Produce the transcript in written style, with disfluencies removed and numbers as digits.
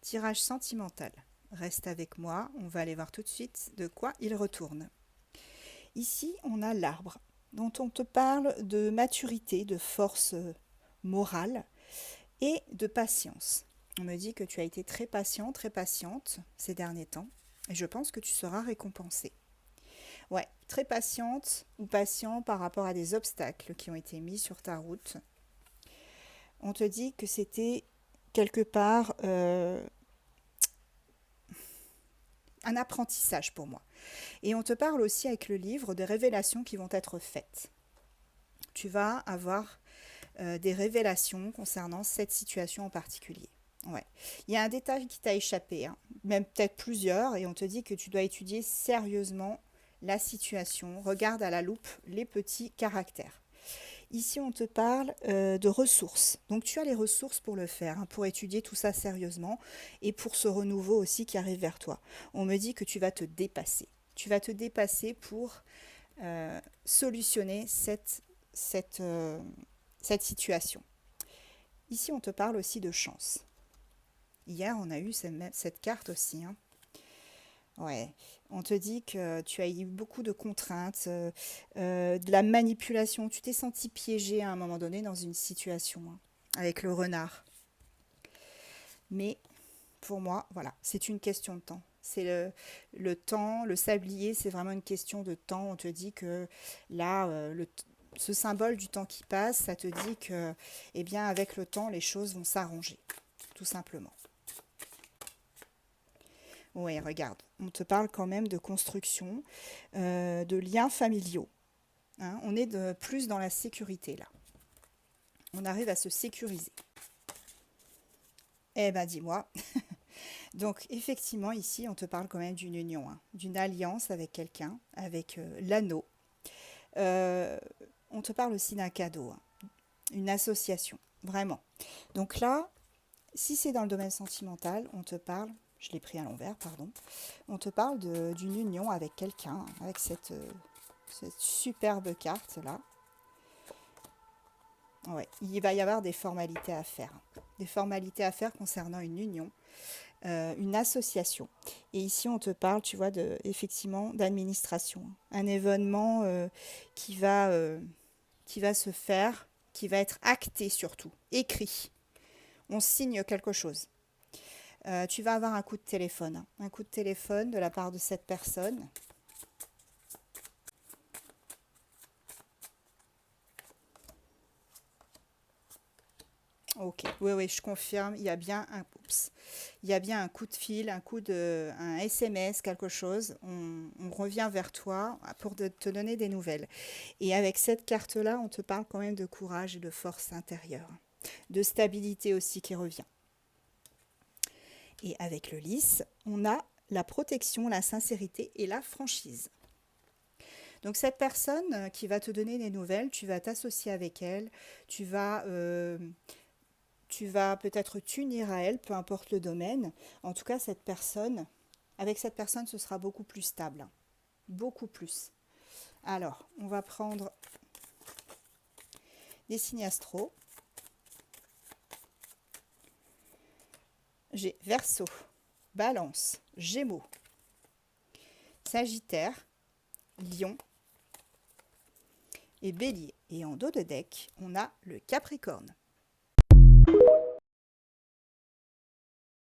Tirage sentimental. Reste avec moi, on va aller voir tout de suite de quoi il retourne. Ici, on a l'arbre, dont on te parle de maturité, de force morale et de patience. On me dit que tu as été très patient, très patiente ces derniers temps, et je pense que tu seras récompensée. Ouais, très patiente ou patient par rapport à des obstacles qui ont été mis sur ta route. On te dit que c'était quelque part un apprentissage pour moi. Et on te parle aussi avec le livre des révélations qui vont être faites. Tu vas avoir des révélations concernant cette situation en particulier. Ouais. Il y a un détail qui t'a échappé, hein, même peut-être plusieurs, et on te dit que tu dois étudier sérieusement la situation. Regarde à la loupe les petits caractères. Ici, on te parle de ressources. Donc, tu as les ressources pour le faire, hein, pour étudier tout ça sérieusement et pour ce renouveau aussi qui arrive vers toi. On me dit que tu vas te dépasser. Tu vas te dépasser pour solutionner cette situation. Ici, on te parle aussi de chance. Hier, on a eu cette carte aussi, hein. Ouais, on te dit que tu as eu beaucoup de contraintes, de la manipulation. Tu t'es senti piégé à un moment donné dans une situation, hein, avec le renard. Mais pour moi, voilà, c'est une question de temps. C'est le temps, le sablier, c'est vraiment une question de temps. On te dit que là, ce symbole du temps qui passe, ça te dit que, eh bien, avec le temps, les choses vont s'arranger, tout simplement. Oui, regarde, on te parle quand même de construction, de liens familiaux, hein. On est plus dans la sécurité là. On arrive à se sécuriser. Eh ben dis-moi. Donc effectivement, ici, on te parle quand même d'une union, hein, d'une alliance avec quelqu'un, avec l'anneau. Euh, on te parle aussi d'un cadeau, hein, une association, vraiment. Donc là, si c'est dans le domaine sentimental, on te parle, je l'ai pris à l'envers, pardon, on te parle d'une union avec quelqu'un, avec cette superbe carte là. Ouais, il va y avoir des formalités à faire. Des formalités à faire concernant une union, une association. Et ici, on te parle, tu vois, effectivement, d'administration. Un événement qui va se faire, qui va être acté surtout, écrit. On signe quelque chose. Tu vas avoir un coup de téléphone, hein. Un coup de téléphone de la part de cette personne. Ok, oui, oui, je confirme, il y a bien un coup de fil, un SMS, quelque chose. On revient vers toi pour te donner des nouvelles. Et avec cette carte-là, on te parle quand même de courage et de force intérieure, de stabilité aussi qui revient. Et avec le lys, on a la protection, la sincérité et la franchise. Donc cette personne qui va te donner des nouvelles, tu vas t'associer avec elle, tu vas, euh, tu vas peut-être t'unir à elle, peu importe le domaine. En tout cas, avec cette personne, ce sera beaucoup plus stable, hein. Beaucoup plus. Alors, on va prendre des signes astro. J'ai Verseau, Balance, Gémeaux, Sagittaire, Lion et Bélier. Et en dos de deck, on a le Capricorne.